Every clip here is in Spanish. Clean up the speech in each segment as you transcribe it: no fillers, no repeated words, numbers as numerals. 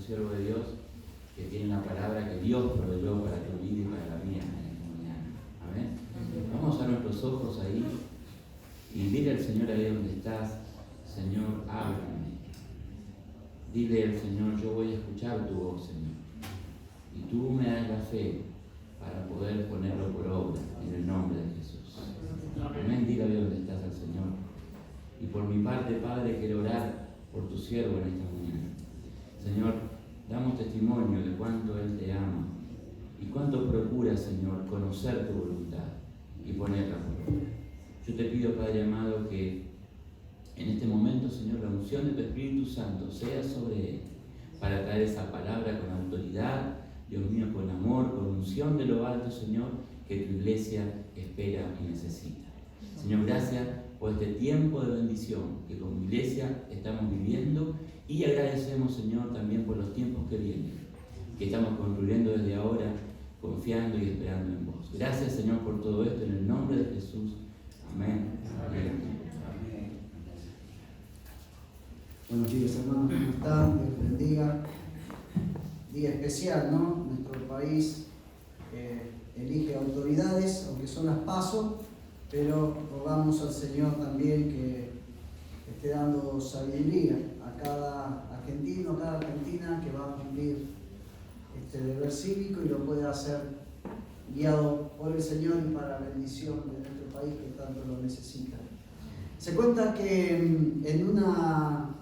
siervo de Dios que tiene una palabra que Dios proveyó para tu vida y para la mía en esta mañana. Amén. Vamos a nuestros ojos ahí y dile al Señor ahí donde estás: Señor, háblame. Dile al Señor: yo voy a escuchar tu voz, Señor, y tú me das la fe para poder ponerlo por obra en el nombre de Jesús. Amén. Dile ahí donde estás al Señor. Y por mi parte, Padre, quiero orar por tu siervo en esta mañana. Señor, damos testimonio de cuánto Él te ama y cuánto procura, Señor, conocer tu voluntad y ponerla por obra. Yo te pido, Padre amado, que en este momento, Señor, la unción de tu Espíritu Santo sea sobre Él para traer esa palabra con autoridad, Dios mío, con amor, con unción de lo alto, Señor, que tu iglesia espera y necesita. Señor, gracias por este tiempo de bendición que como iglesia estamos viviendo, y agradecemos, Señor, también por los tiempos que vienen, que estamos concluyendo desde ahora, confiando y esperando en vos. Gracias, Señor, por todo esto, en el nombre de Jesús. Amén. Amén. Buenos días, hermanos, ¿cómo están? Dios les bendiga. Día especial, ¿no? Nuestro país elige autoridades, aunque son las PASO, pero rogamos al Señor también que esté dando sabiduría a cada argentino, a cada argentina que va a cumplir este deber cívico y lo pueda hacer guiado por el Señor y para la bendición de nuestro país que tanto lo necesita. Se cuenta que en una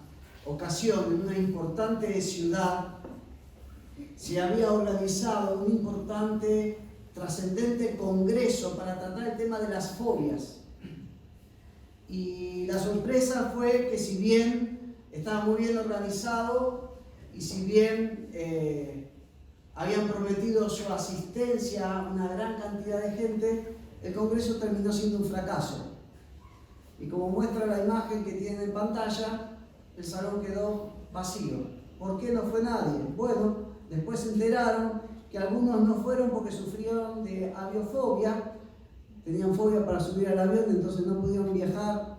ocasión, en una importante ciudad, se había organizado un importante, trascendente congreso para tratar el tema de las fobias. Y la sorpresa fue que, si bien estaba muy bien organizado y si bien habían prometido su asistencia a una gran cantidad de gente, el congreso terminó siendo un fracaso. Y como muestra la imagen que tiene en pantalla, el salón quedó vacío. ¿Por qué no fue nadie? Bueno, después se enteraron que algunos no fueron porque sufrieron de aviofobia, tenían fobia para subir al avión, entonces no pudieron viajar.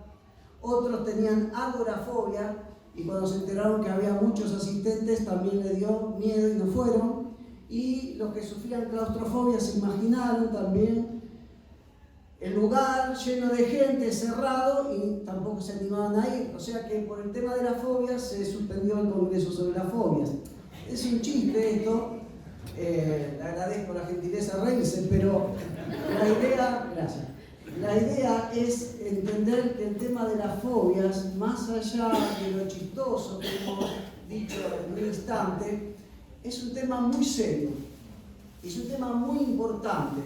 Otros tenían agorafobia y cuando se enteraron que había muchos asistentes también le dio miedo y no fueron. Y los que sufrían claustrofobia se imaginaron también el lugar lleno de gente, cerrado, y tampoco se animaban a ir. O sea que por el tema de las fobias se suspendió el congreso sobre las fobias. Es un chiste esto, le agradezco la gentileza de reírse, pero la idea es entender que el tema de las fobias, más allá de lo chistoso que hemos dicho en un instante, es un tema muy serio, es un tema muy importante.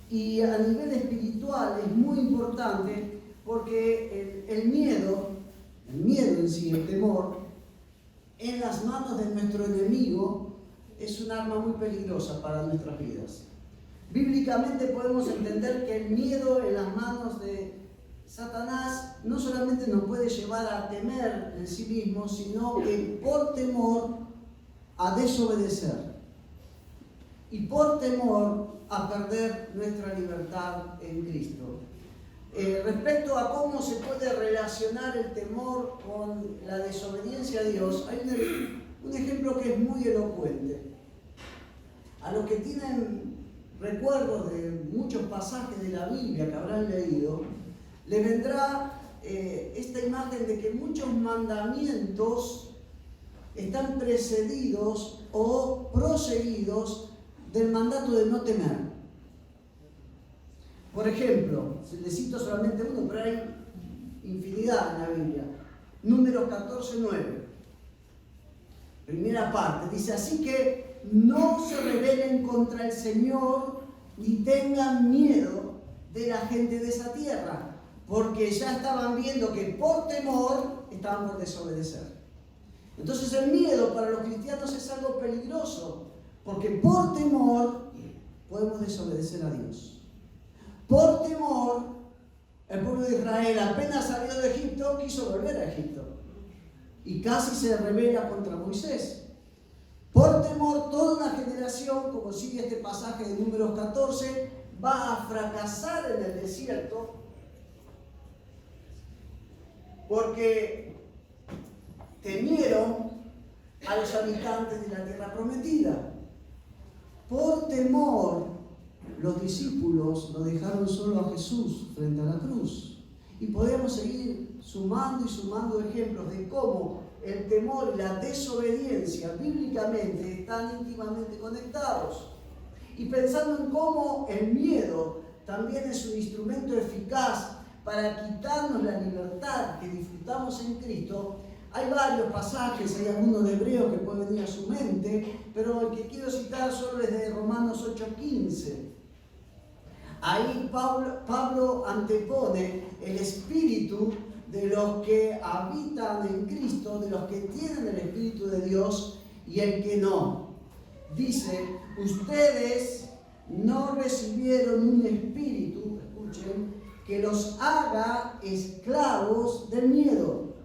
Y a nivel espiritual es muy importante porque el miedo en sí, el temor, en las manos de nuestro enemigo es un arma muy peligrosa para nuestras vidas. Bíblicamente podemos entender que el miedo en las manos de Satanás no solamente nos puede llevar a temer en sí mismo, sino que por temor a desobedecer y por temor a perder nuestra libertad en Cristo. Respecto a cómo se puede relacionar el temor con la desobediencia a Dios, hay un ejemplo que es muy elocuente. A los que tienen recuerdos de muchos pasajes de la Biblia que habrán leído, les vendrá esta imagen de que muchos mandamientos están precedidos o proseguidos del mandato de no temer. Por ejemplo, les cito solamente uno, pero hay infinidad en la Biblia. Números 14:9. Primera parte, dice: así que no se rebelen contra el Señor ni tengan miedo de la gente de esa tierra, porque ya estaban viendo que por temor estaban por desobedecer. Entonces el miedo para los cristianos es algo peligroso, porque por temor podemos desobedecer a Dios. Por temor, el pueblo de Israel apenas salió de Egipto, quiso volver a Egipto y casi se rebela contra Moisés. Por temor, toda una generación, como sigue este pasaje de Números 14, va a fracasar en el desierto porque temieron a los habitantes de la tierra prometida. Por temor, los discípulos lo dejaron solo a Jesús frente a la cruz. Y podemos seguir sumando y sumando ejemplos de cómo el temor y la desobediencia bíblicamente están íntimamente conectados. Y pensando en cómo el miedo también es un instrumento eficaz para quitarnos la libertad que disfrutamos en Cristo, hay varios pasajes, hay algunos de Hebreos que pueden venir a su mente, pero el que quiero citar solo es de Romanos 8:15. Ahí Pablo antepone el espíritu de los que habitan en Cristo, de los que tienen el Espíritu de Dios y el que no. Dice, ustedes no recibieron un espíritu, escuchen, que los haga esclavos del miedo.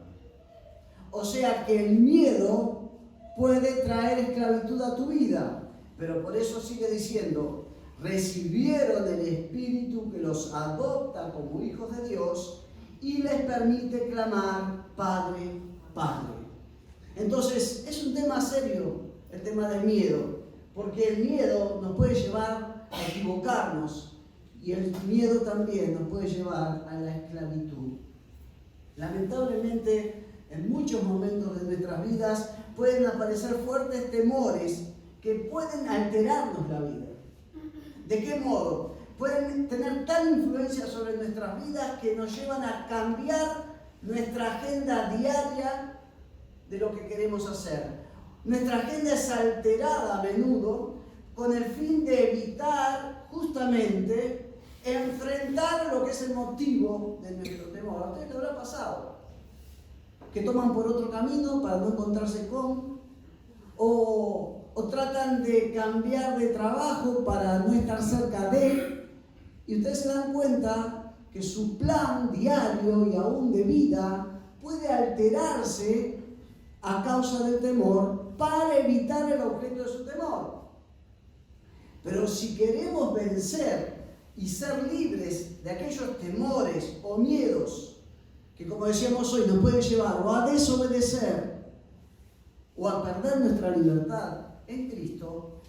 O sea que el miedo puede traer esclavitud a tu vida, pero por eso sigue diciendo, recibieron el Espíritu que los adopta como hijos de Dios y les permite clamar, Padre, Padre. Entonces, es un tema serio el tema del miedo, porque el miedo nos puede llevar a equivocarnos y el miedo también nos puede llevar a la esclavitud. Lamentablemente, en muchos momentos de nuestras vidas pueden aparecer fuertes temores que pueden alterarnos la vida. ¿De qué modo? Pueden tener tal influencia sobre nuestras vidas que nos llevan a cambiar nuestra agenda diaria de lo que queremos hacer. Nuestra agenda es alterada a menudo con el fin de evitar justamente enfrentar lo que es el motivo de nuestro temor. ¿A ustedes les habrá pasado? Que toman por otro camino para no encontrarse con, o tratan de cambiar de trabajo para no estar cerca de, y ustedes se dan cuenta que su plan diario y aún de vida puede alterarse a causa del temor para evitar el objeto de su temor. Pero si queremos vencer y ser libres de aquellos temores o miedos que, como decíamos hoy, nos pueden llevar o a desobedecer o a perder nuestra libertad en Cristo,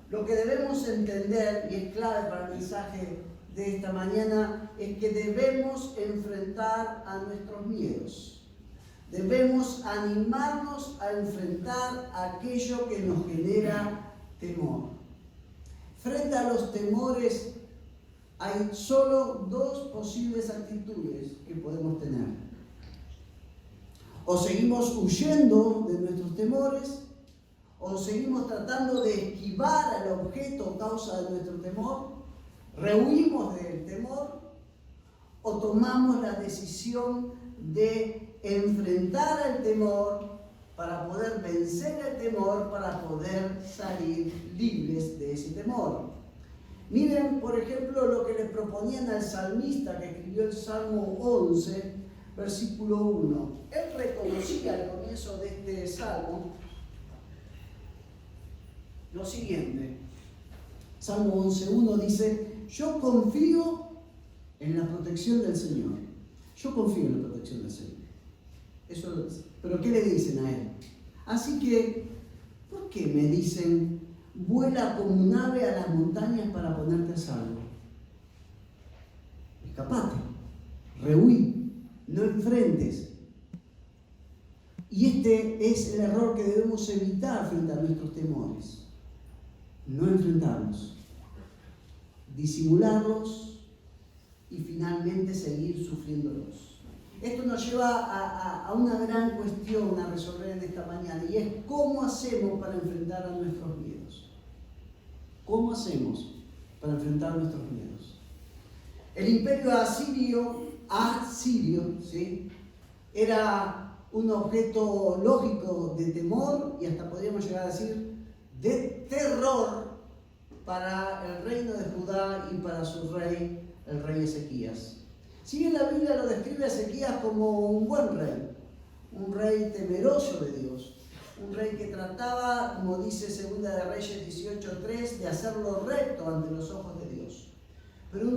lo que debemos entender, y es clave para el mensaje de esta mañana, es que debemos enfrentar a nuestros miedos. Debemos animarnos a enfrentar aquello que nos genera temor. Frente a los temores hay solo dos posibles actitudes que podemos tener. O seguimos huyendo de nuestros temores, o seguimos tratando de esquivar al objeto o causa de nuestro temor, rehuimos del temor, o tomamos la decisión de enfrentar el temor para poder vencer el temor, para poder salir libres de ese temor. Miren, por ejemplo, lo que le proponían al salmista que escribió el Salmo 11, versículo 1. Él reconocía al comienzo de este salmo lo siguiente. Salmo 11.1 dice, yo confío en la protección del Señor. Yo confío en la protección del Señor. Eso, pero ¿qué le dicen a él? Así que, ¿por qué me dicen, vuela como un ave a las montañas para ponerte a salvo? Escapate, rehuí, no enfrentes. Y este es el error que debemos evitar frente a nuestros temores. No enfrentarlos, disimularlos y finalmente seguir sufriéndolos. Esto nos lleva a una gran cuestión a resolver en esta mañana, y es cómo hacemos para enfrentar a nuestros miedos. ¿Cómo hacemos para enfrentar nuestros miedos? El imperio asirio, ¿sí?, era un objeto lógico de temor y hasta podríamos llegar a decir de terror para el reino de Judá y para su rey, el rey Ezequías. Si bien la Biblia lo describe a Ezequías como un buen rey, un rey temeroso de Dios, un rey que trataba, como dice 2 de Reyes 18:3, de hacerlo recto ante los ojos de Dios. Pero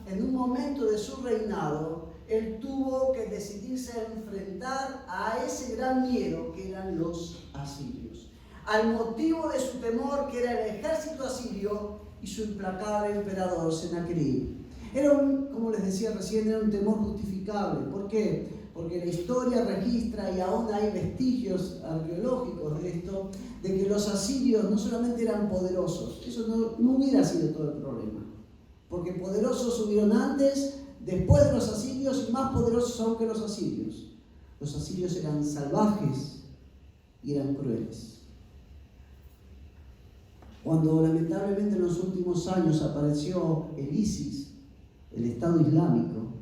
en un momento de su reinado, él tuvo que decidirse a enfrentar a ese gran miedo que eran los asirios. al motivo de su temor, que era el ejército asirio y su implacable emperador Sennacherib. Era como les decía recién, era un temor justificable. ¿Por qué? Porque la historia registra, y aún hay vestigios arqueológicos de esto, de que los asirios no solamente eran poderosos, eso no hubiera sido todo el problema, porque poderosos hubieron antes, después de los asirios, y más poderosos aún que los asirios. Los asirios eran salvajes y eran crueles. Cuando lamentablemente en los últimos años apareció el ISIS, el Estado Islámico,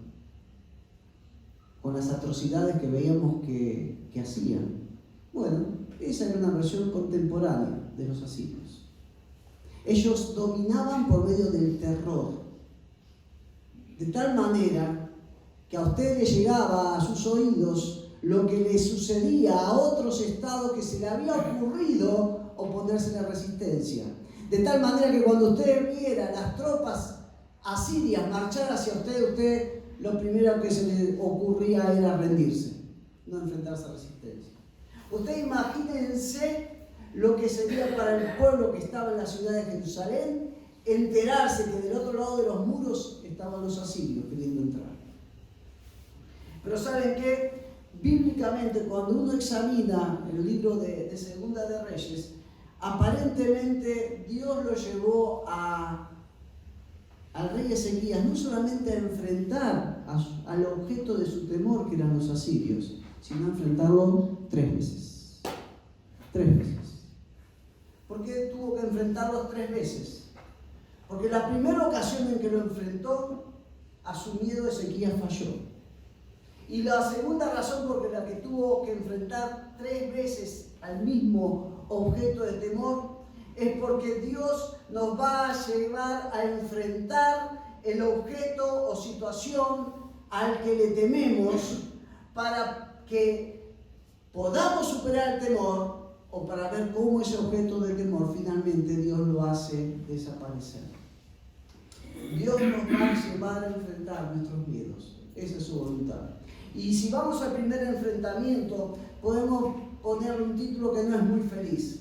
con las atrocidades que veíamos que hacían, bueno, esa era una versión contemporánea de los asirios. Ellos dominaban por medio del terror, de tal manera que a usted le llegaba a sus oídos lo que le sucedía a otros estados que se le había ocurrido oponerse a la resistencia. De tal manera que cuando usted viera las tropas asirias marchar hacia usted lo primero que se le ocurría era rendirse, no enfrentarse a resistencia. Usted imagínense lo que sería para el pueblo que estaba en la ciudad de Jerusalén enterarse que del otro lado de los muros estaban los asirios queriendo entrar. Pero ¿saben qué? Bíblicamente, cuando uno examina el libro de Segunda de Reyes, aparentemente Dios lo llevó al rey Ezequías no solamente a enfrentar al objeto de su temor, que eran los asirios, sino a enfrentarlo 3 veces. 3 veces. ¿Por qué tuvo que enfrentarlos 3 veces? Porque la primera ocasión en que lo enfrentó, a su miedo Ezequías falló. Y la segunda razón por la que tuvo que enfrentar 3 veces al mismo objeto de temor es porque Dios nos va a llevar a enfrentar el objeto o situación al que le tememos para que podamos superar el temor o para ver cómo ese objeto de temor finalmente Dios lo hace desaparecer. Dios nos va a llevar a enfrentar nuestros miedos. Esa es su voluntad. Y si vamos al primer enfrentamiento, podemos ponerle un título que no es muy feliz.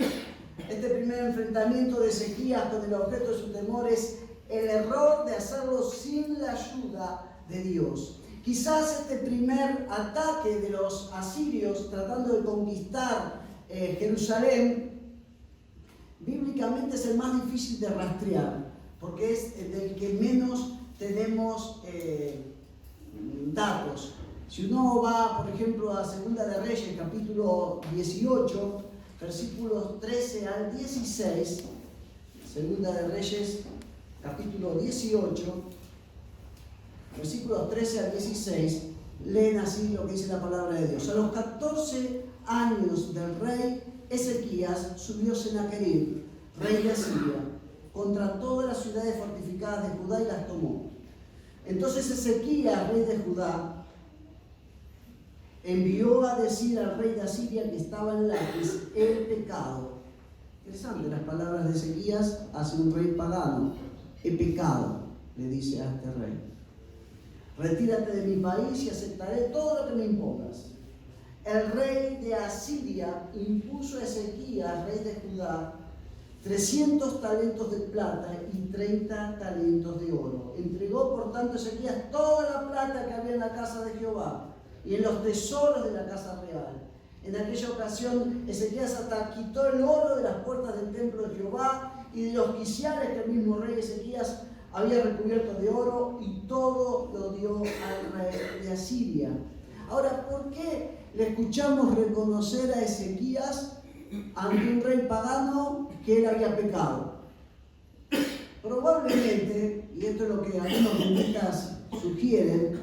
Este primer enfrentamiento de Ezequías con el objeto de su temor es el error de hacerlo sin la ayuda de Dios. Quizás este primer ataque de los asirios tratando de conquistar Jerusalén, bíblicamente es el más difícil de rastrear, porque es del que menos tenemos datos. Si uno va, por ejemplo, a Segunda de Reyes, capítulo 18, versículos 13 al 16, Segunda de Reyes, capítulo 18, versículos 13 al 16, leen así lo que dice la palabra de Dios. A los 14 años del rey Ezequías subió Sennacherib, rey de Asiria, contra todas las ciudades fortificadas de Judá y las tomó. Entonces Ezequías, rey de Judá, envió a decir al rey de Asiria que estaba en Laquis: he pecado. Interesante las palabras de Ezequías hacia un rey pagano. He pecado, le dice a este rey. Retírate de mi país y aceptaré todo lo que me impongas. El rey de Asiria impuso a Ezequías, rey de Judá, 300 talentos de plata y 30 talentos de oro. Entregó por tanto a Ezequías toda la plata que había en la casa de Jehová y en los tesoros de la casa real. En aquella ocasión Ezequías hasta quitó el oro de las puertas del templo de Jehová y de los quiciales que el mismo rey Ezequías había recubierto de oro, y todo lo dio al rey de Asiria. Ahora, ¿por qué le escuchamos reconocer a Ezequías ante un rey pagano que él había pecado? Probablemente, y esto es lo que algunos comentaristas sugieren,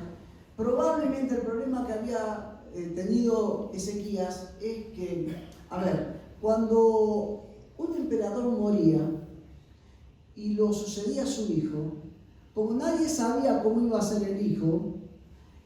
probablemente el problema que había tenido Ezequías es que, cuando un emperador moría y lo sucedía a su hijo, como nadie sabía cómo iba a ser el hijo,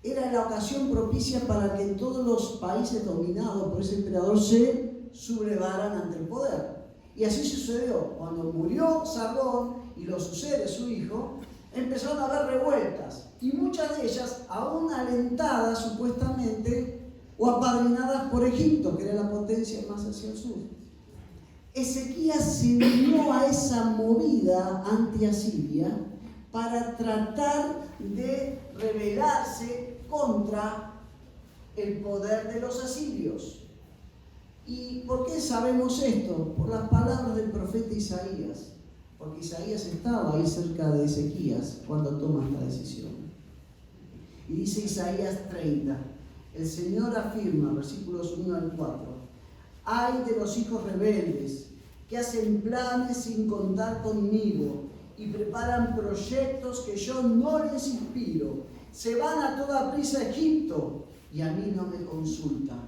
era la ocasión propicia para que todos los países dominados por ese emperador se sublevaran ante el poder. Y así sucedió. Cuando murió Sargón y lo sucede su hijo, empezaron a haber revueltas, y muchas de ellas aún alentadas supuestamente o apadrinadas por Egipto, que era la potencia más hacia el sur. Ezequías se unió a esa movida anti-asiria para tratar de rebelarse contra el poder de los asirios. ¿Y por qué sabemos esto? Por las palabras del profeta Isaías. Porque Isaías estaba ahí cerca de Ezequías cuando toma esta decisión. Y dice Isaías 30, el Señor afirma, versículos 1 al 4, ay de los hijos rebeldes que hacen planes sin contar conmigo y preparan proyectos que yo no les inspiro. Se van a toda prisa a Egipto y a mí no me consultan.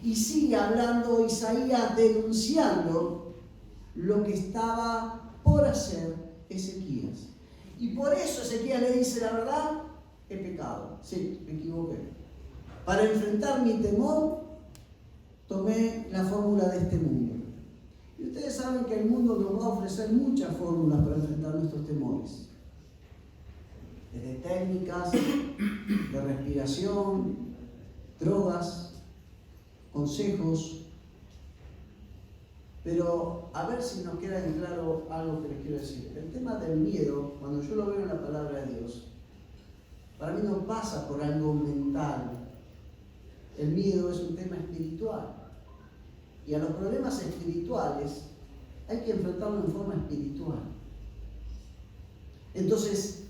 Y sigue hablando Isaías denunciando lo que estaba por hacer Ezequías. Y por eso Ezequías le dice, la verdad, he pecado. Sí, me equivoqué. Para enfrentar mi temor, tomé la fórmula de este mundo. Y ustedes saben que el mundo nos va a ofrecer muchas fórmulas para enfrentar nuestros temores. Desde técnicas de respiración, drogas, consejos. Pero a ver si nos queda en claro algo que les quiero decir. El tema del miedo, cuando yo lo veo en la palabra de Dios, para mí no pasa por algo mental. El miedo es un tema espiritual. Y a los problemas espirituales hay que enfrentarlo en forma espiritual. Entonces,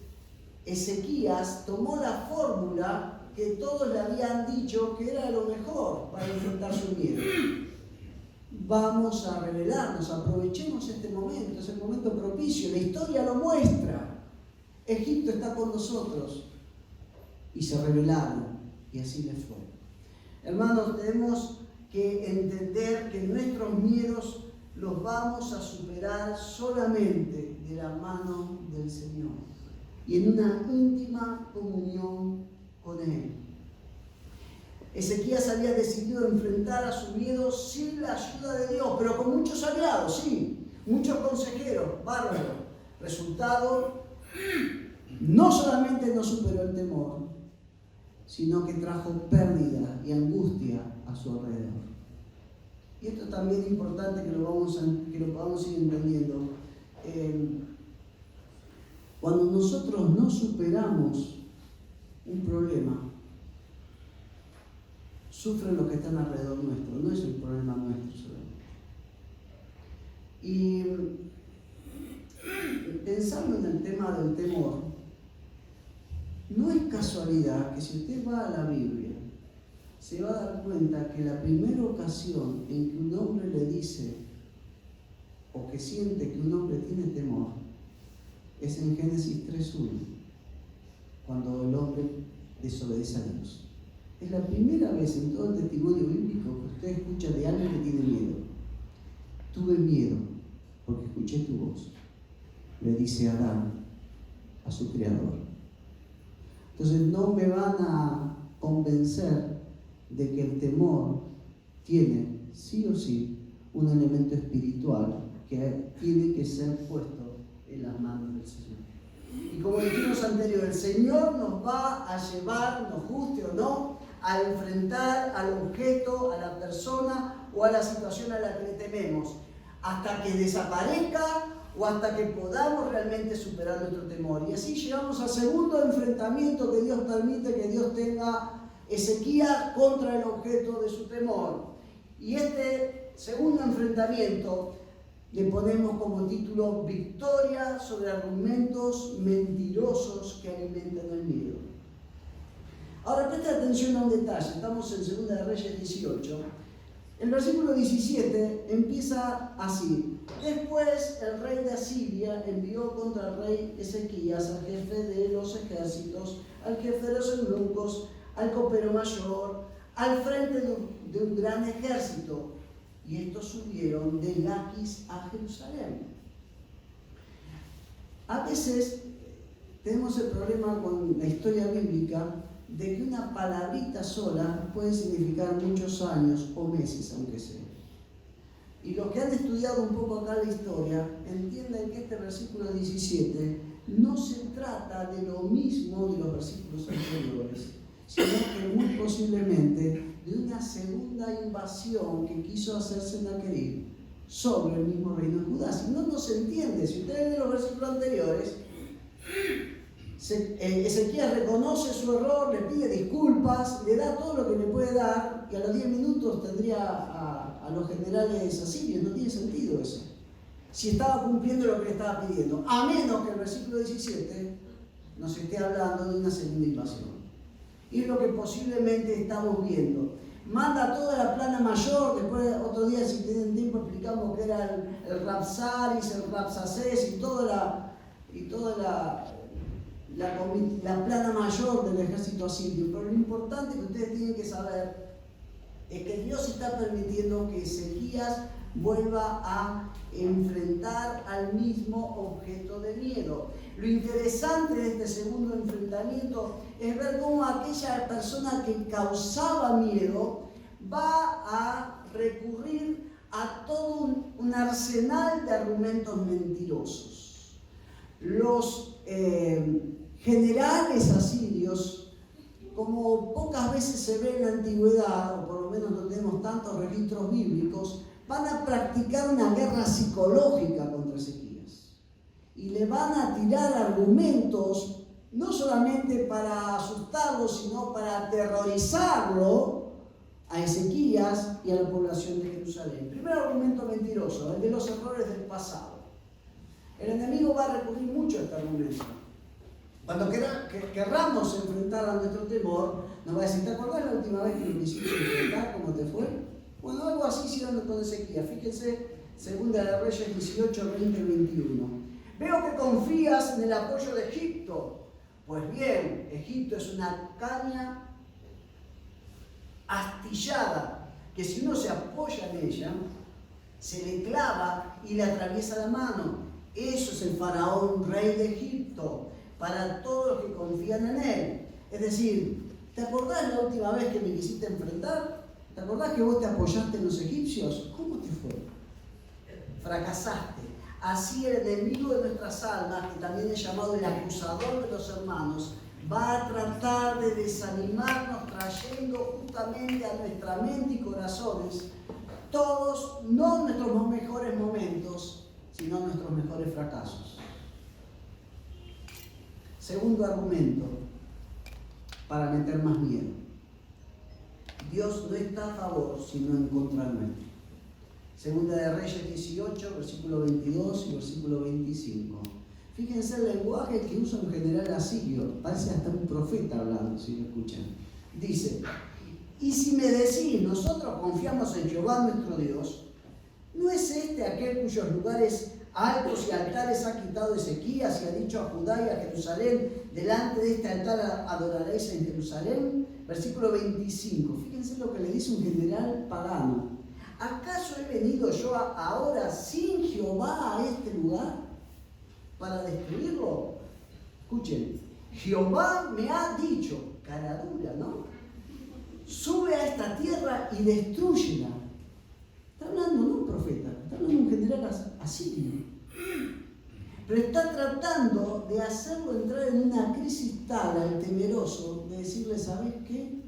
Ezequías tomó la fórmula que todos le habían dicho que era lo mejor para enfrentar su miedo. Vamos a rebelarnos, aprovechemos este momento, es el momento propicio, la historia lo muestra. Egipto está con nosotros. Y se rebelaron, y así les fue. Hermanos, tenemos que entender que nuestros miedos los vamos a superar solamente de la mano del Señor y en una íntima comunión con Él. Ezequías había decidido enfrentar a su miedo sin la ayuda de Dios, pero con muchos aliados, sí, muchos consejeros, bárbaros. Resultado, no solamente no superó el temor, sino que trajo pérdida y angustia a su alrededor. Y esto también es importante que lo podamos ir entendiendo. Cuando nosotros no superamos un problema, sufren los que están alrededor nuestro, no es el problema nuestro solamente. Y pensando en el tema del temor, no es casualidad que si usted va a la Biblia, se va a dar cuenta que la primera ocasión en que un hombre le dice o que siente que un hombre tiene temor es en Génesis 3:1, cuando el hombre desobedece a Dios. Es la primera vez en todo el testimonio bíblico que usted escucha de alguien que tiene miedo. Tuve miedo porque escuché tu voz, le dice Adán a su creador. Entonces no me van a convencer de que el temor tiene sí o sí un elemento espiritual que tiene que ser puesto en las manos del Señor. Y como dijimos anterior, el Señor nos va a llevar, nos guste o no, a enfrentar al objeto, a la persona o a la situación a la que le tememos, hasta que desaparezca o hasta que podamos realmente superar nuestro temor. Y así llegamos al segundo enfrentamiento que Dios permite que Dios tenga Ezequías contra el objeto de su temor. Y este segundo enfrentamiento le ponemos como título Victoria sobre argumentos mentirosos que alimentan el miedo. Ahora preste atención a un detalle, estamos en Segunda de Reyes 18. El versículo 17 empieza así. Después el rey de Asiria envió contra el rey Ezequías al jefe de los ejércitos, al jefe de los eunucos, al copero mayor, al frente de un gran ejército. Y estos subieron de Laquis a Jerusalén. A veces tenemos el problema con la historia bíblica de que una palabrita sola puede significar muchos años o meses, aunque sea. Y los que han estudiado un poco acá la historia entienden que este versículo 17 no se trata de lo mismo de los versículos anteriores, sino que muy posiblemente de una segunda invasión que quiso hacer Sennacherib sobre el mismo reino de Judá. Si no, no se entiende. Si ustedes ven los versículos anteriores, Ezequías reconoce su error, le pide disculpas, le da todo lo que le puede dar, y a los 10 minutos tendría a los generales asirios. No tiene sentido eso, si estaba cumpliendo lo que le estaba pidiendo, a menos que el versículo 17 nos esté hablando de una segunda invasión. Y es lo que posiblemente estamos viendo. Manda toda la plana mayor, después otro día, si tienen tiempo, explicamos que era el Rapsaris, el Rapsacés y toda la plana mayor del ejército asirio. Pero lo importante que ustedes tienen que saber es que Dios está permitiendo que Ezequías vuelva a enfrentar al mismo objeto de miedo. Lo interesante de este segundo enfrentamiento es ver cómo aquella persona que causaba miedo va a recurrir a todo un arsenal de argumentos mentirosos. Los generales asirios, como pocas veces se ve en la antigüedad, o por lo menos no tenemos tantos registros bíblicos, van a practicar una guerra psicológica contra Ezequías. Y le van a tirar argumentos, no solamente para asustarlo, sino para aterrorizarlo a Ezequías y a la población de Jerusalén. Primer argumento mentiroso, el de los errores del pasado. El enemigo va a recurrir mucho a este argumento. Cuando querramos enfrentar a nuestro temor, nos va a decir: ¿te acordás la última vez que lo quisiste enfrentar? ¿Cómo te fue? Bueno, algo así hicieron con Ezequías. Fíjense, 2 de Reyes 18, 20, 21. Veo que confías en el apoyo de Egipto. Pues bien, Egipto es una caña astillada, que si uno se apoya en ella, se le clava y le atraviesa la mano. Eso es el faraón, rey de Egipto, para todos los que confían en él. Es decir, ¿te acordás la última vez que me quisiste enfrentar? ¿Te acordás que vos te apoyaste en los egipcios? ¿Cómo te fue? Fracasaste. Así el enemigo de nuestras almas, que también es llamado el acusador de los hermanos, va a tratar de desanimarnos, trayendo justamente a nuestra mente y corazones todos, no nuestros mejores momentos, sino nuestros mejores fracasos. Segundo argumento, para meter más miedo. Dios no está a favor, sino en contra nuestro. 2 de Reyes 18, versículo 22 y versículo 25. Fíjense el lenguaje que usa un general asirio. Parece hasta un profeta hablando, si lo escuchan. Dice: y si me decís, nosotros confiamos en Jehová nuestro Dios, ¿no es este aquel cuyos lugares altos y altares ha quitado Ezequías y ha dicho a Judá y a Jerusalén: delante de este altar adoraréis en Jerusalén? Versículo 25. Fíjense lo que le dice un general pagano. ¿Acaso he venido yo ahora sin Jehová a este lugar para destruirlo? Escuchen, Jehová me ha dicho, cara dura, ¿no? Sube a esta tierra y destrúyela. Está hablando no un profeta, está hablando un general asirio. Pero está tratando de hacerlo entrar en una crisis tal al temeroso, de decirle: ¿sabes qué?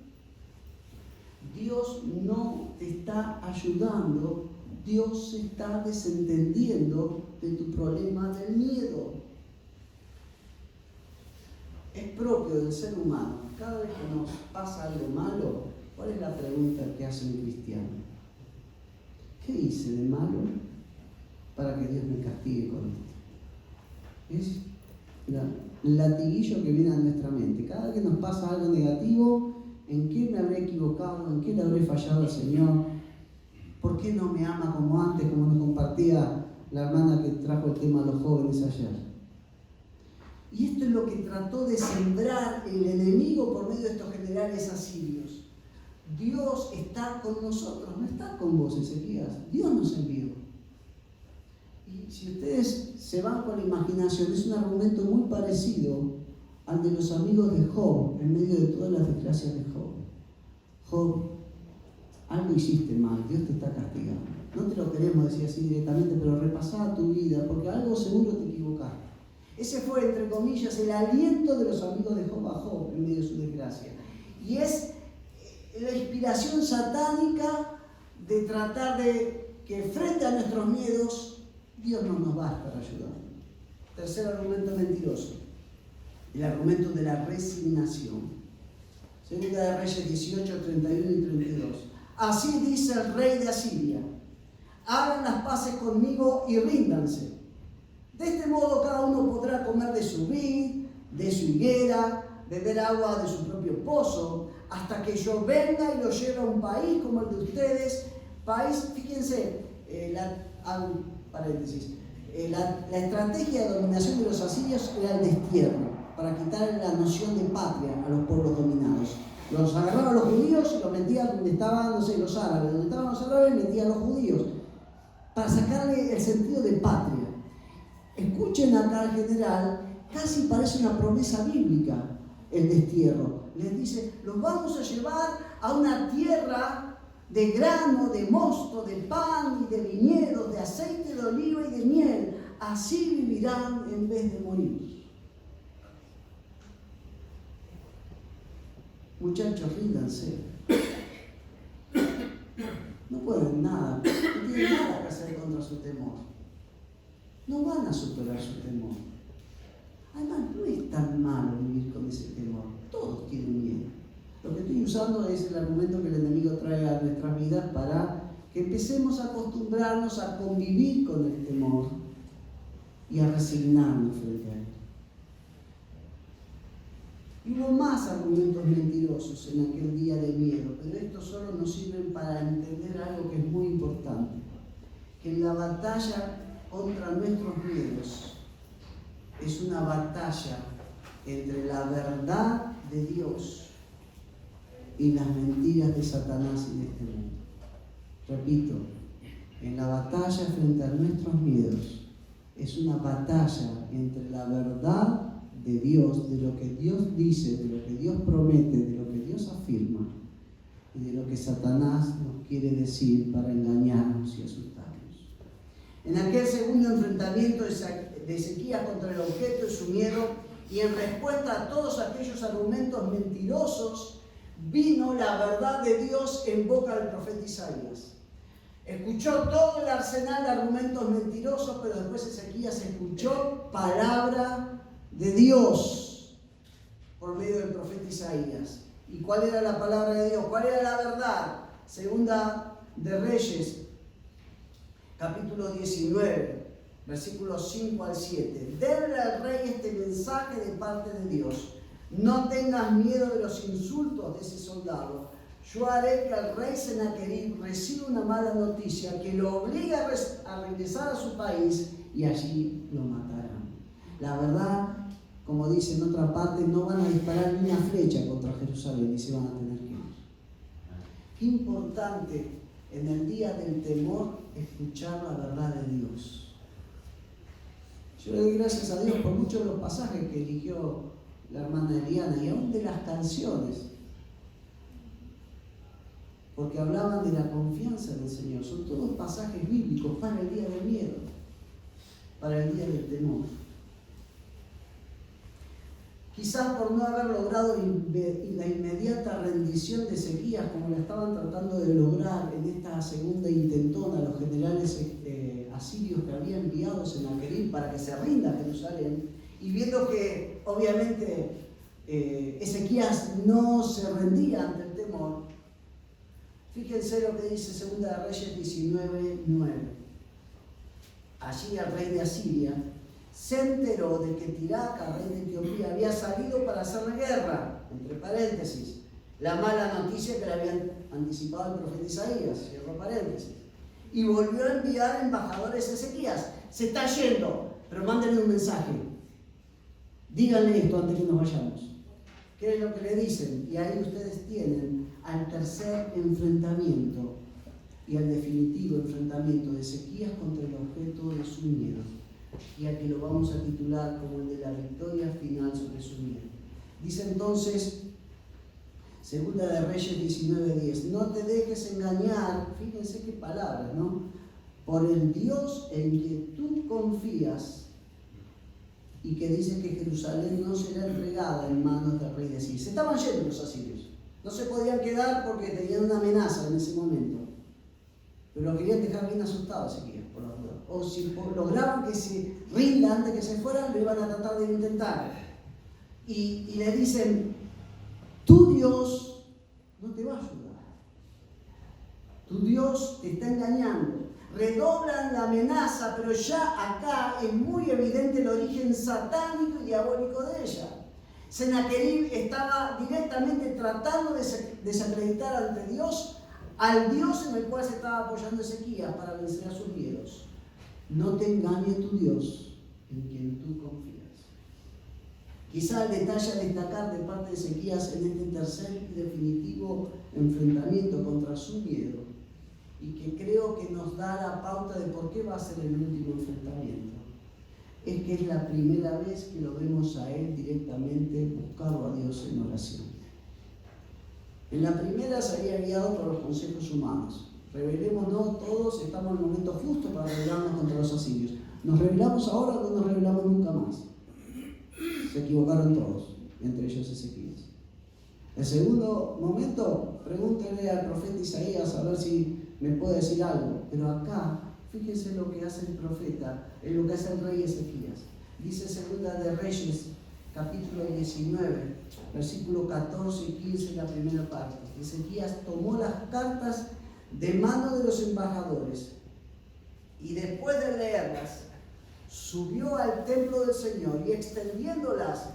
Dios no te está ayudando, Dios se está desentendiendo de tu problema del miedo. Es propio del ser humano. Cada vez que nos pasa algo malo, ¿cuál es la pregunta que hace un cristiano? ¿Qué hice de malo para que Dios me castigue con esto? Es el latiguillo que viene a nuestra mente. Cada vez que nos pasa algo negativo, ¿en qué me habré equivocado? ¿En qué le habré fallado al Señor? ¿Por qué no me ama como antes, como nos compartía la hermana que trajo el tema a los jóvenes ayer? Y esto es lo que trató de sembrar el enemigo por medio de estos generales asirios. Dios está con nosotros, no está con vos, Ezequías. Dios nos envió. Y si ustedes se van con la imaginación, es un argumento muy parecido al de los amigos de Job, en medio de todas las desgracias de Job. Job, algo hiciste mal, Dios te está castigando. No te lo queremos decir así directamente, pero repasá tu vida, porque algo seguro te equivocaste. Ese fue, entre comillas, el aliento de los amigos de Job a Job en medio de su desgracia. Y es la inspiración satánica de tratar de que frente a nuestros miedos, Dios no nos va a estar ayudando. Tercer argumento mentiroso, el argumento de la resignación. Segunda de Reyes 18, 31 y 32. Así dice el rey de Asiria: hagan las paces conmigo y ríndanse. De este modo cada uno podrá comer de su vid, de su higuera, beber agua de su propio pozo, hasta que yo venga y lo lleve a un país como el de ustedes. País, fíjense, la estrategia de dominación de los asirios era el destierro, para quitar la noción de patria a los pueblos dominados. Los agarraban los judíos y los metían donde estaban, no sé, los árabes. Donde estaban los árabes metían a los judíos, para sacarle el sentido de patria. Escuchen acá al general, casi parece una promesa bíblica el destierro. Les dice: los vamos a llevar a una tierra de grano, de mosto, de pan y de viñedos, de aceite de oliva y de miel. Así vivirán en vez de morir. Muchachos, ríndanse. No pueden nada, no tienen nada que hacer contra su temor. No van a superar su temor. Además, no es tan malo vivir con ese temor. Todos tienen miedo. Lo que estoy usando es el argumento que el enemigo trae a nuestras vidas para que empecemos a acostumbrarnos a convivir con el temor y a resignarnos frente a él. Y hubo más argumentos mentirosos en aquel día de miedo, pero estos solo nos sirven para entender algo que es muy importante: que en la batalla contra nuestros miedos es una batalla entre la verdad de Dios y las mentiras de Satanás y de este mundo. Repito, en la batalla frente a nuestros miedos es una batalla entre la verdad de Dios, de lo que Dios dice, de lo que Dios promete, de lo que Dios afirma, y de lo que Satanás nos quiere decir para engañarnos y asustarnos. En aquel segundo enfrentamiento de Ezequías contra el objeto de su miedo, y en respuesta a todos aquellos argumentos mentirosos, vino la verdad de Dios en boca del profeta Isaías. Escuchó todo el arsenal de argumentos mentirosos, pero después Ezequías escuchó palabra de Dios por medio del profeta Isaías. ¿Y cuál era la palabra de Dios? ¿Cuál era la verdad? Segunda de Reyes, capítulo 19, versículos 5 al 7. Denle al rey este mensaje de parte de Dios: no tengas miedo de los insultos de ese soldado. Yo haré que el rey Sennacherib reciba una mala noticia que lo obligue a regresar a su país, y allí lo matarán. La verdad, como dice en otra parte, no van a disparar ni una flecha contra Jerusalén y se van a tener que ir. Qué importante en el día del temor escuchar la verdad de Dios. Yo le doy gracias a Dios por muchos de los pasajes que eligió la hermana Eliana, y aún de las canciones, porque hablaban de la confianza en el Señor. Son todos pasajes bíblicos para el día del miedo, para el día del temor. Quizás por no haber logrado la inmediata rendición de Ezequías, como la estaban tratando de lograr en esta segunda intentona los generales asirios que había enviado Sennacherib para que se rinda a Jerusalén, y viendo que obviamente Ezequías no se rendía ante el temor, fíjense lo que dice Segunda de Reyes 19:9. Allí el rey de Asiria se enteró de que Tiraca, rey de Etiopía, había salido para hacer la guerra, entre paréntesis, la mala noticia que le habían anticipado el profeta Isaías, cierro paréntesis, y volvió a enviar embajadores a Ezequías: se está yendo, pero mándenle un mensaje, díganle esto antes que nos vayamos. ¿Qué es lo que le dicen? Y ahí ustedes tienen al tercer enfrentamiento y al definitivo enfrentamiento de Ezequías contra el objeto de su miedo, y al que lo vamos a titular como el de la victoria final sobre su miedo. Dice entonces, Segunda de Reyes 19:10: no te dejes engañar, fíjense qué palabras, ¿no? Por el Dios en que tú confías, y que dice que Jerusalén no será entregada en manos del rey de Asiria. Se estaban yendo los asirios, no se podían quedar porque tenían una amenaza en ese momento. pero lo querían dejar bien asustado Ezequías, por la duda. O si lograban que se rinda antes que se fueran, lo iban a tratar de intentar. Y le dicen, tu Dios no te va a ayudar. Tu Dios te está engañando. Redoblan la amenaza, pero ya acá es muy evidente el origen satánico y diabólico de ella. Sennacherib estaba directamente tratando de desacreditar ante Dios al Dios en el cual se estaba apoyando Ezequías para vencer a sus miedos. No te engañe tu Dios en quien tú confías. Quizá el detalle a destacar de parte de Ezequías en este tercer y definitivo enfrentamiento contra su miedo, y que creo que nos da la pauta de por qué va a ser el último enfrentamiento, es que es la primera vez que lo vemos a él directamente buscando a Dios en oración. En la primera se había guiado por los consejos humanos. Rebelémonos todos, estamos en el momento justo para rebelarnos contra los asirios. ¿Nos rebelamos ahora o no nos rebelamos nunca más? Se equivocaron todos, entre ellos Ezequías. El segundo momento, pregúntenle al profeta Isaías a ver si me puede decir algo. Pero acá, fíjense lo que hace el profeta, lo que hace el rey Ezequías. Dice Segunda de Reyes, capítulo 19, versículo 14 y 15, la primera parte. Ezequías tomó las cartas de mano de los embajadores y después de leerlas, subió al templo del Señor y extendiéndolas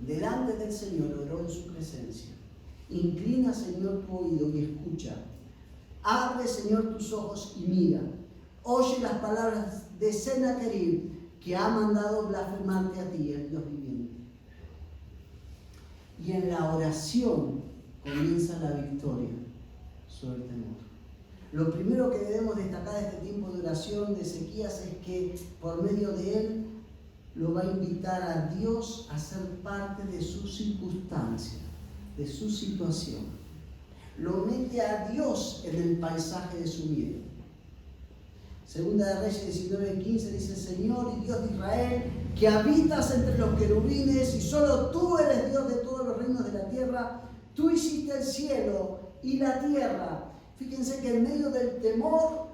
delante del Señor, oró en su presencia. Inclina, Señor, tu oído y escucha. Abre, Señor, tus ojos y mira. Oye las palabras de Sennacherib, que ha mandado blasfemarte a ti, el Dios viviente. Y en la oración comienza la victoria sobre el temor. Lo primero que debemos destacar de este tiempo de oración de Ezequías es que por medio de él lo va a invitar a Dios a ser parte de su circunstancia, de su situación. Lo mete a Dios en el paisaje de su miedo. Segunda de Reyes 19:15 dice: Señor y Dios de Israel, que habitas entre los querubines y solo tú eres Dios de todos los reinos de la tierra, tú hiciste el cielo y la tierra. Fíjense que en medio del temor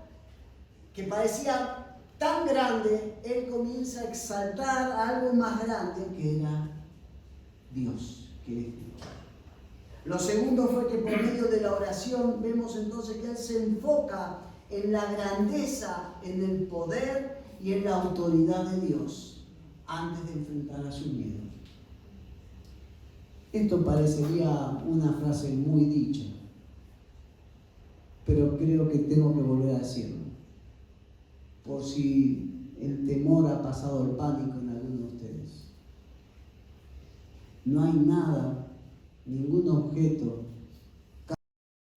que parecía tan grande, él comienza a exaltar a algo más grande que era Dios, que es Dios. Lo segundo fue que por medio de la oración vemos entonces que él se enfoca en la grandeza, en el poder y en la autoridad de Dios antes de enfrentar a su miedo. Esto parecería una frase muy dicha, pero creo que tengo que volver a decirlo, por si el temor ha pasado el pánico en alguno de ustedes. No hay nada, ningún objeto,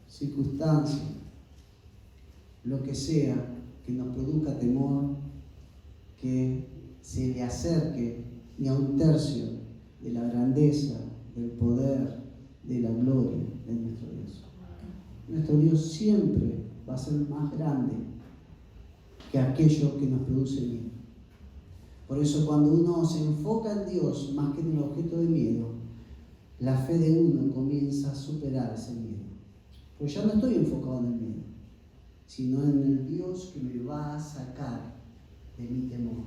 circunstancia, lo que sea que nos produzca temor, que se le acerque ni a un tercio de la grandeza, del poder, de la gloria de nuestro Dios. Nuestro Dios siempre va a ser más grande que aquello que nos produce miedo. Por eso cuando uno se enfoca en Dios más que en el objeto de miedo, la fe de uno comienza a superar ese miedo. Pues ya no estoy enfocado en el miedo, sino en el Dios que me va a sacar de mi temor.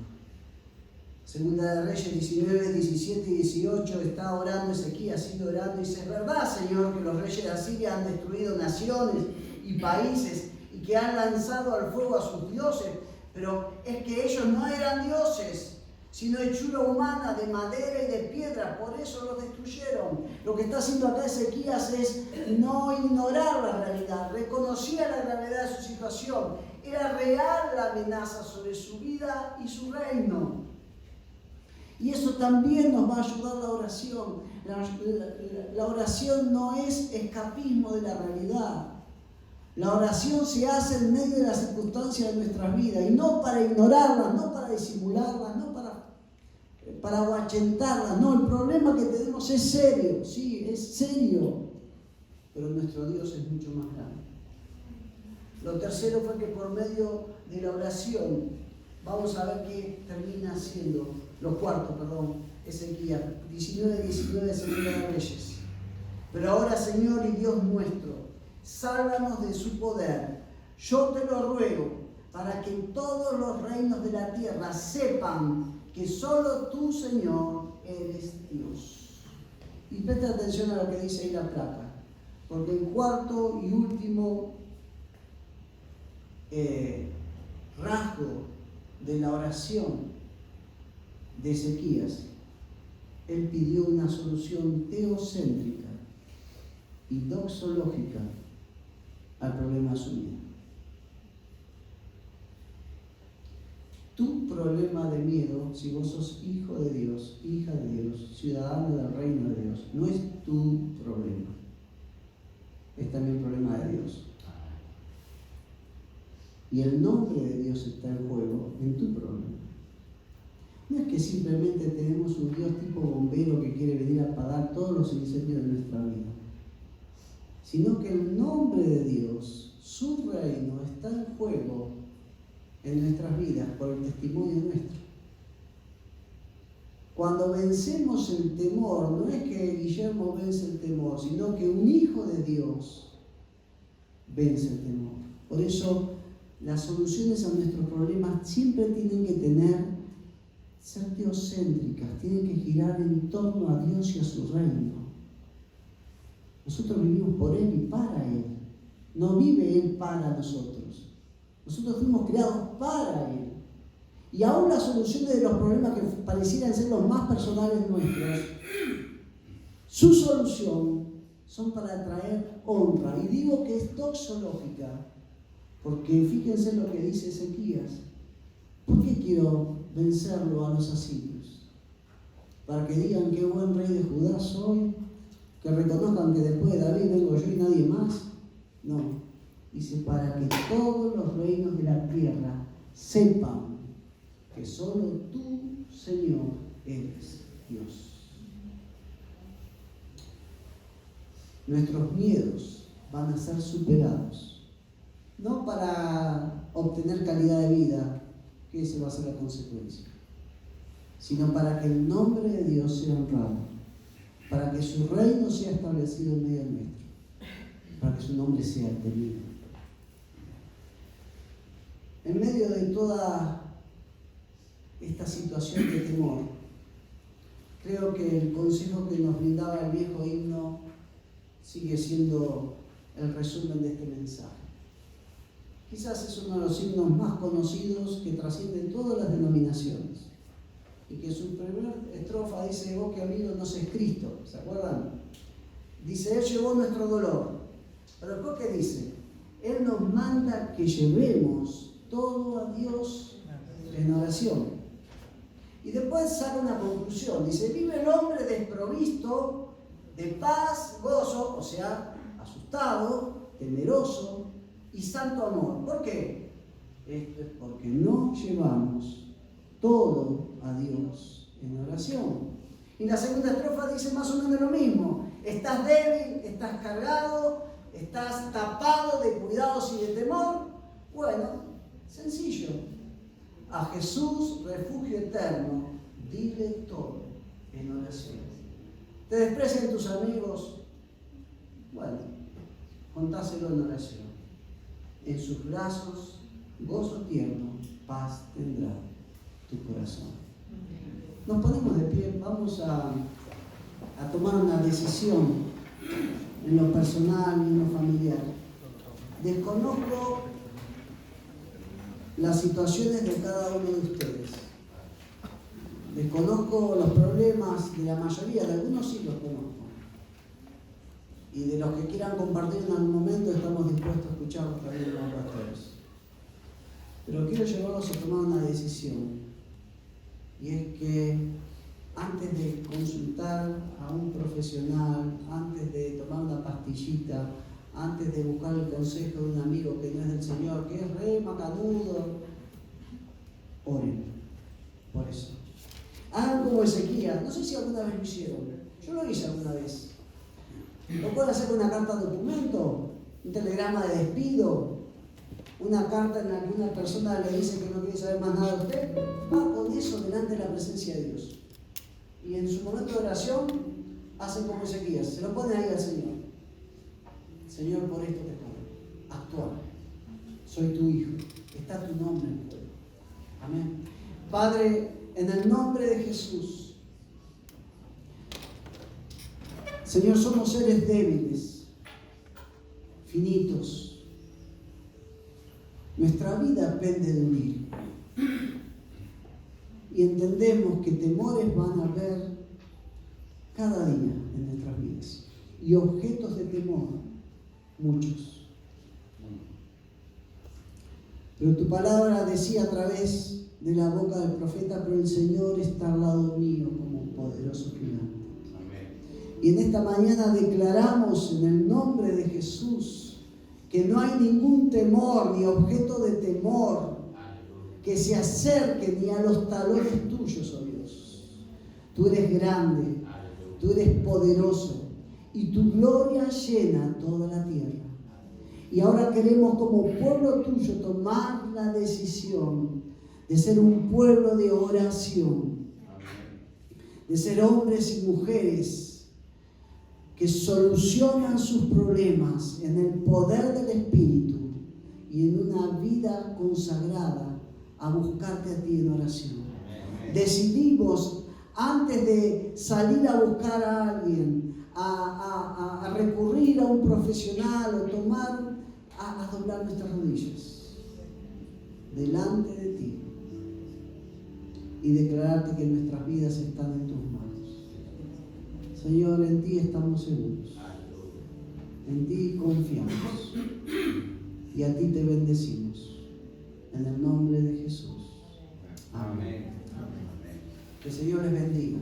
Segunda de Reyes 19, 17 y 18 está orando Ezequías, sigue orando y dice: es verdad, Señor, que los reyes de Asiria han destruido naciones y países y que han lanzado al fuego a sus dioses, pero es que ellos no eran dioses, sino hechura humana de madera y de piedra, por eso los destruyeron. Lo que está haciendo acá Ezequías es no ignorar la realidad, reconocía la gravedad de su situación, era real la amenaza sobre su vida y su reino. Y eso también nos va a ayudar la oración. La oración no es escapismo de la realidad. La oración se hace en medio de las circunstancias de nuestras vidas, y no para ignorarlas, no para disimularlas, no para ahuyentarlas. No, el problema que tenemos es serio, sí, es serio, pero nuestro Dios es mucho más grande. Lo tercero fue que por medio de la oración, vamos a ver qué termina siendo. Lo cuarto, Ezequías 19, 19 de Segunda de Reyes. Pero ahora, Señor y Dios nuestro, sálvanos de su poder. Yo te lo ruego, para que todos los reinos de la tierra sepan que solo tú, Señor, eres Dios. Y presta atención a lo que dice ahí la placa, porque el cuarto y último rasgo de la oración de Ezequías, él pidió una solución teocéntrica y doxológica al problema de su vida. Tu problema de miedo, si vos sos hijo de Dios, hija de Dios, ciudadano del reino de Dios, no es tu problema, es también el problema de Dios. Y el nombre de Dios está en juego en tu problema. No es que simplemente tenemos un Dios tipo bombero que quiere venir a apagar todos los incendios de nuestra vida, sino que el nombre de Dios, su reino, está en juego en nuestras vidas por el testimonio nuestro. Cuando vencemos el temor, no es que Guillermo vence el temor, sino que un hijo de Dios vence el temor. Por eso las soluciones a nuestros problemas siempre tienen que ser teocéntricas, tienen que girar en torno a Dios y a su reino. Nosotros vivimos por Él y para Él. No vive Él para nosotros. Nosotros fuimos creados para Él. Y aún las soluciones de los problemas que parecieran ser los más personales nuestros, su solución son para traer honra. Y digo que es doxológica, porque fíjense lo que dice Ezequías. ¿Por qué quiero vencerlo a los asirios? Para que digan qué buen rey de Judá soy, que reconozcan que después de David vengo yo y nadie más. No, dice para que todos los reinos de la tierra sepan que solo tú, Señor, eres Dios. Nuestros miedos van a ser superados, no para obtener calidad de vida, que esa va a ser la consecuencia, sino para que el nombre de Dios sea honrado, para que su reino sea establecido en medio nuestro, para que su nombre sea temido. En medio de toda esta situación de temor, creo que el consejo que nos brindaba el viejo himno sigue siendo el resumen de este mensaje. Quizás es uno de los himnos más conocidos que trascienden todas las denominaciones y que su primera estrofa dice: vos que amigo no es Cristo, ¿se acuerdan? Dice: Él llevó nuestro dolor, pero después ¿qué dice? Él nos manda que llevemos todo a Dios en oración. Y después saca una conclusión, dice: vive el hombre desprovisto de paz, gozo, o sea, asustado, temeroso y santo amor. ¿Por qué? Esto es porque no llevamos todo a Dios en oración. Y la segunda estrofa dice más o menos lo mismo: estás débil, estás cargado, estás tapado de cuidados y de temor. Bueno, sencillo. A Jesús, refugio eterno, dile todo en oración. ¿Te desprecian tus amigos? Bueno, contáselo en oración. En sus brazos, gozo tierno, paz tendrá tu corazón. Nos ponemos de pie, vamos a tomar una decisión en lo personal y en lo familiar. Desconozco las situaciones de cada uno de ustedes. Desconozco los problemas de la mayoría, de algunos sí los conozco. Y de los que quieran compartir en algún momento estamos dispuestos a escucharlos también los pastores. Pero quiero llevarlos a tomar una decisión. Y es que antes de consultar a un profesional, antes de tomar una pastillita, antes de buscar el consejo de un amigo que no es del Señor, que es re macanudo, oren por eso. Hagan como Ezequías. No sé si alguna vez lo hicieron. Yo lo hice alguna vez. Lo pueden hacer con una carta de documento, un telegrama de despido, una carta en la que una persona le dice que no quiere saber más nada de usted. Va con eso delante de la presencia de Dios. Y en su momento de oración, hacen como Ezequías. Se lo ponen ahí al Señor. Señor, por esto te pido, actúa. Soy tu hijo, está tu nombre en el pueblo. Amén. Padre, en el nombre de Jesús, Señor, somos seres débiles, finitos. Nuestra vida pende de un hilo. Y entendemos que temores van a haber cada día en nuestras vidas. Y objetos de temor, muchos. Pero tu palabra decía a través de la boca del profeta, pero el Señor está al lado mío como un poderoso gigante. Amén. Y en esta mañana declaramos en el nombre de Jesús que no hay ningún temor ni objeto de temor que se acerque ni a los talones tuyos, oh Dios. Tú eres grande, tú eres poderoso y tu gloria llena toda la tierra. Y ahora queremos como pueblo tuyo tomar la decisión de ser un pueblo de oración, de ser hombres y mujeres que solucionan sus problemas en el poder del Espíritu y en una vida consagrada a buscarte a ti en oración. Decidimos, antes de salir a buscar a alguien, a recurrir a un profesional o tomar, a doblar nuestras rodillas delante de ti y declararte que nuestras vidas están en tus manos. Señor, en ti estamos seguros, en ti confiamos y a ti te bendecimos en el nombre de Jesús. Amén. Que el Señor les bendiga.